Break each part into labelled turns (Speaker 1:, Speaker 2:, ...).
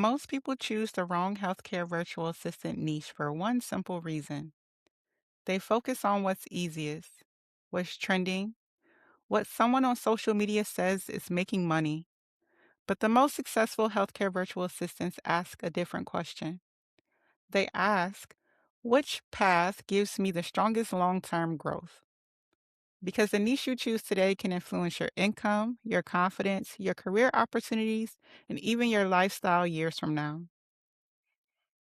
Speaker 1: Most people choose the wrong healthcare virtual assistant niche for one simple reason. They focus on what's easiest, what's trending, what someone on social media says is making money. But the most successful healthcare virtual assistants ask a different question. They ask, which path gives me the strongest long term growth? Because the niche you choose today can influence your income, your confidence, your career opportunities, and even your lifestyle years from now.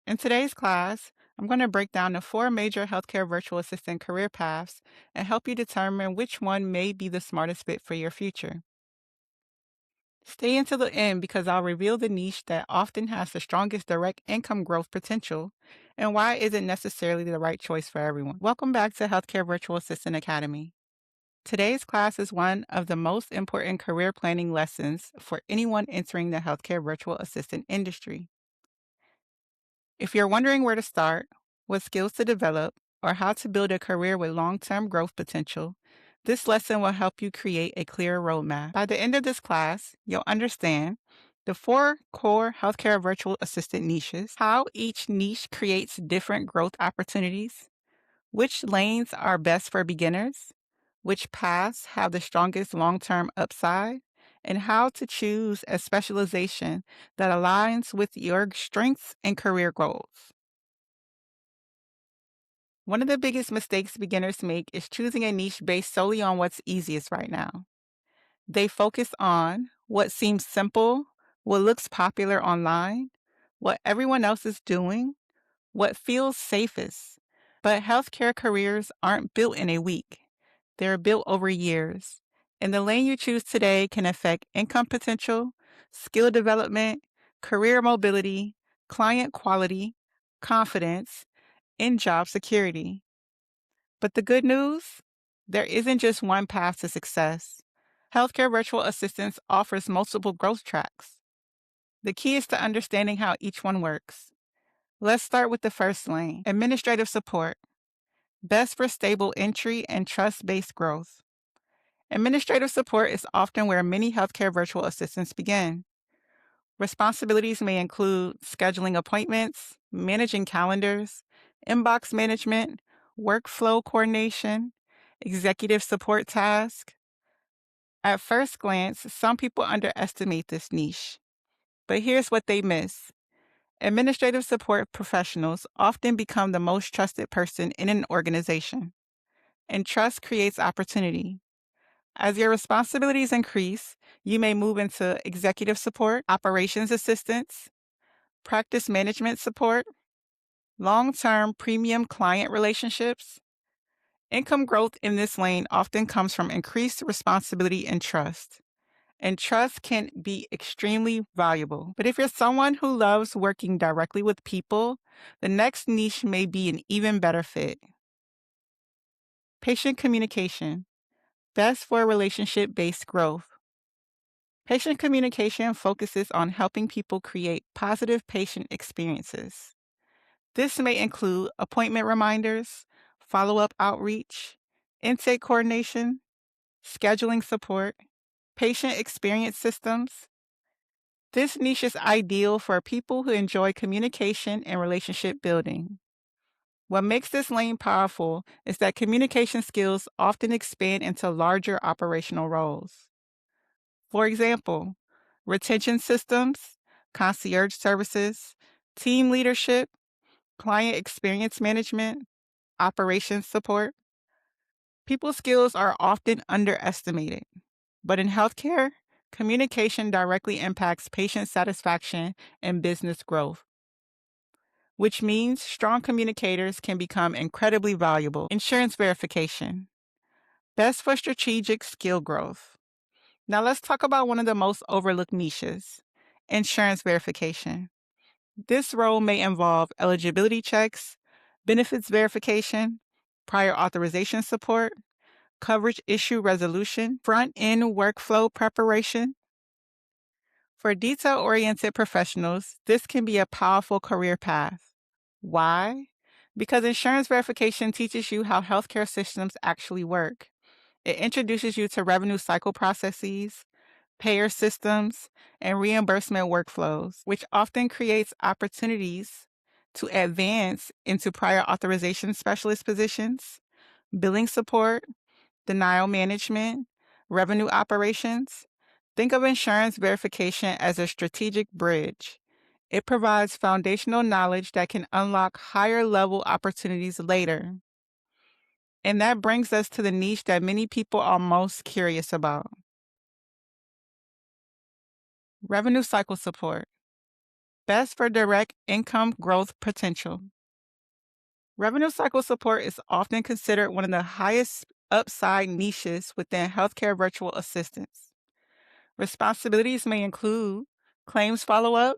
Speaker 1: In today's class, I'm going to break down the four major healthcare virtual assistant career paths and help you determine which one may be the smartest fit for your future. Stay until the end because I'll reveal the niche that often has the strongest direct income growth potential and why it isn't necessarily the right choice for everyone. Welcome back to Healthcare Virtual Assistant Academy. Today's class is one of the most important career planning lessons for anyone entering the healthcare virtual assistant industry. If you're wondering where to start, what skills to develop, or how to build a career with long term growth potential, this lesson will help you create a clear roadmap. By the end of this class, you'll understand the four core healthcare virtual assistant niches, how each niche creates different growth opportunities, which lanes are best for beginners, which paths have the strongest long term upside, and how to choose a specialization that aligns with your strengths and career goals. One of the biggest mistakes beginners make is choosing a niche based solely on what's easiest right now. They focus on what seems simple, what looks popular online, what everyone else is doing, what feels safest. But healthcare careers aren't built in a week. They're built over years. And the lane you choose today can affect income potential, skill development, career mobility, client quality, confidence, and job security. But the good news? There isn't just one path to success. Healthcare virtual assistance offers multiple growth tracks. The key is to understanding how each one works. Let's start with the first lane, administrative support, best for stable entry and trust-based growth. Administrative support is often where many healthcare virtual assistants begin. Responsibilities may include scheduling appointments, managing calendars, inbox management, workflow coordination, executive support tasks. At first glance, some people underestimate this niche. But here's what they miss. Administrative support professionals often become the most trusted person in an organization, and trust creates opportunity. As your responsibilities increase, you may move into executive support, operations assistance, practice management support, long term premium client relationships. Income growth in this lane often comes from increased responsibility and trust. And trust can be extremely valuable. But if you're someone who loves working directly with people, the next niche may be an even better fit. Patient communication, best for relationship based growth. Patient communication focuses on helping people create positive patient experiences. This may include appointment reminders, follow up outreach, intake coordination, scheduling support, patient experience systems. This niche is ideal for people who enjoy communication and relationship building. What makes this lane powerful is that communication skills often expand into larger operational roles. For example, retention systems, concierge services, team leadership, client experience management, operations support. People skills are often underestimated, but in healthcare, communication directly impacts patient satisfaction and business growth, which means strong communicators can become incredibly valuable. Insurance verification, best for strategic skill growth. Now let's talk about one of the most overlooked niches, insurance verification. This role may involve eligibility checks, benefits verification, prior authorization support, coverage issue resolution, front-end workflow preparation. For detail-oriented professionals, this can be a powerful career path. Why? Because insurance verification teaches you how healthcare systems actually work. It introduces you to revenue cycle processes, payer systems, and reimbursement workflows, which often creates opportunities to advance into prior authorization specialist positions, billing support, denial management, revenue operations. Think of insurance verification as a strategic bridge. It provides foundational knowledge that can unlock higher level opportunities later. And that brings us to the niche that many people are most curious about: revenue cycle support, best for direct income growth potential. Revenue cycle support is often considered one of the highest upside niches within healthcare virtual assistants. Responsibilities may include claims follow up,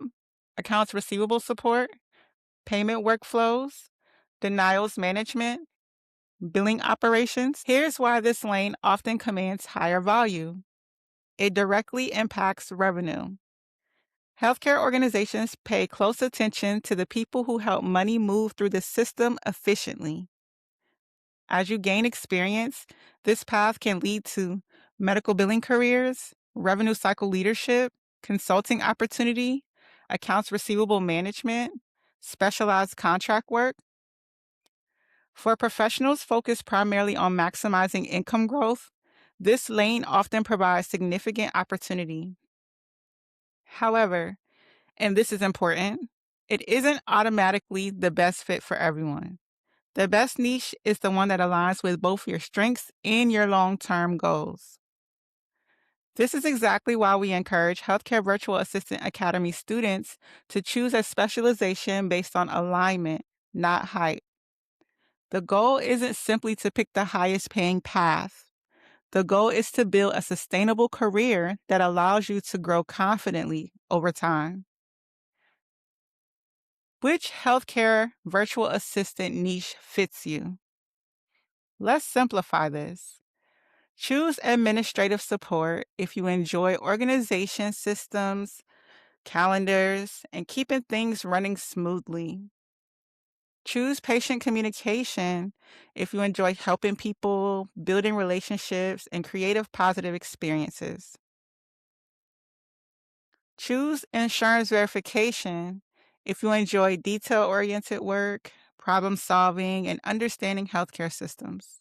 Speaker 1: accounts receivable support, payment workflows, denials management, billing operations. Here's why this lane often commands higher value: it directly impacts revenue. Healthcare organizations pay close attention to the people who help money move through the system efficiently. As you gain experience, this path can lead to medical billing careers, revenue cycle leadership, consulting opportunity, accounts receivable management, specialized contract work. For professionals focused primarily on maximizing income growth, this lane often provides significant opportunity. However, and this is important, it isn't automatically the best fit for everyone. The best niche is the one that aligns with both your strengths and your long-term goals. This is exactly why we encourage Healthcare Virtual Assistant Academy students to choose a specialization based on alignment, not height. The goal isn't simply to pick the highest paying path. The goal is to build a sustainable career that allows you to grow confidently over time. Which healthcare virtual assistant niche fits you? Let's simplify this. Choose administrative support if you enjoy organization systems, calendars, and keeping things running smoothly. Choose patient communication if you enjoy helping people, building relationships, and creative positive experiences. Choose insurance verification if you enjoy detail-oriented work, problem solving, and understanding healthcare systems.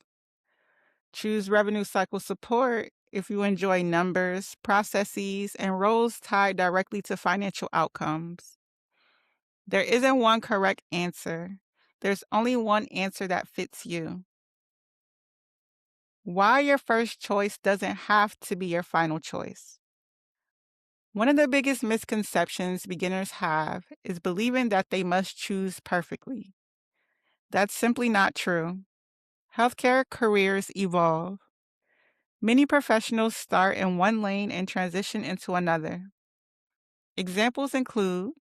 Speaker 1: Choose revenue cycle support if you enjoy numbers, processes, and roles tied directly to financial outcomes. There isn't one correct answer. There's only one answer that fits you. Why your first choice doesn't have to be your final choice. One of the biggest misconceptions beginners have is believing that they must choose perfectly. That's simply not true. Healthcare careers evolve. Many professionals start in one lane and transition into another. Examples include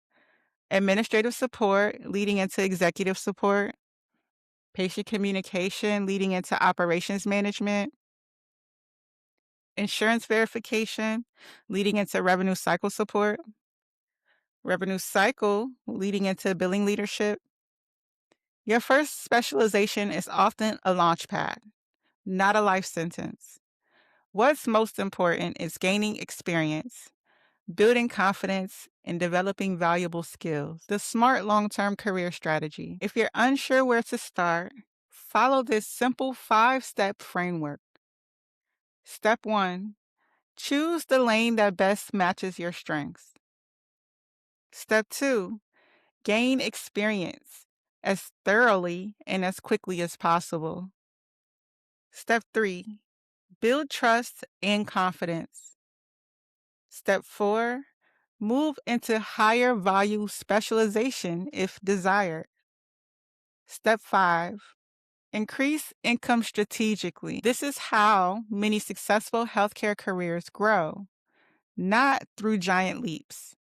Speaker 1: administrative support leading into executive support, patient communication leading into operations management, insurance verification leading into revenue cycle support, revenue cycle leading into billing leadership. Your first specialization is often a launch pad, not a life sentence. What's most important is gaining experience, building confidence, and developing valuable skills. The smart long-term career strategy. If you're unsure where to start, follow this simple 5-step framework. Step 1, choose the lane that best matches your strengths. Step 2, gain experience as thoroughly and as quickly as possible. Step 3, build trust and confidence. Step 4, move into higher value specialization if desired. Step 5, increase income strategically. This is how many successful healthcare careers grow, not through giant leaps,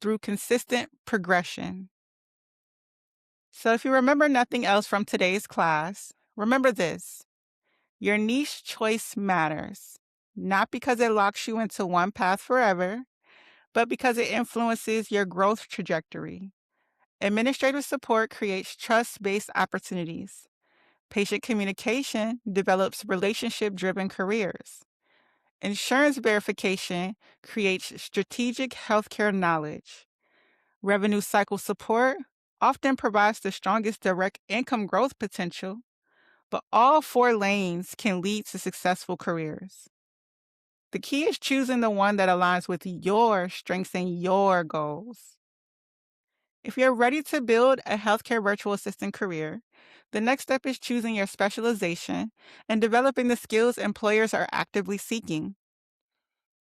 Speaker 1: through consistent progression. So if you remember nothing else from today's class, remember this: your niche choice matters, not because it locks you into one path forever, but because it influences your growth trajectory. Administrative support creates trust-based opportunities. Patient communication develops relationship-driven careers. Insurance verification creates strategic healthcare knowledge. Revenue cycle support often provides the strongest direct income growth potential, but all four lanes can lead to successful careers. The key is choosing the one that aligns with your strengths and your goals. If you're ready to build a healthcare virtual assistant career, the next step is choosing your specialization and developing the skills employers are actively seeking.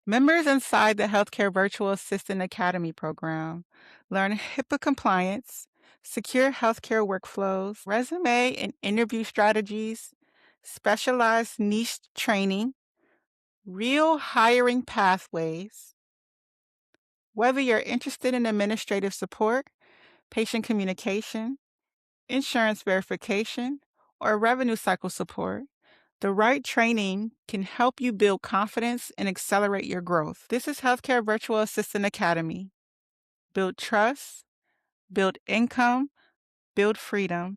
Speaker 1: Members inside the Healthcare Virtual Assistant Academy program learn HIPAA compliance, secure healthcare workflows, resume and interview strategies, specialized niche training, real hiring pathways. Whether you're interested in administrative support, patient communication, insurance verification, or revenue cycle support, the right training can help you build confidence and accelerate your growth. This is Healthcare Virtual Assistant Academy. Build trust, build income, build freedom.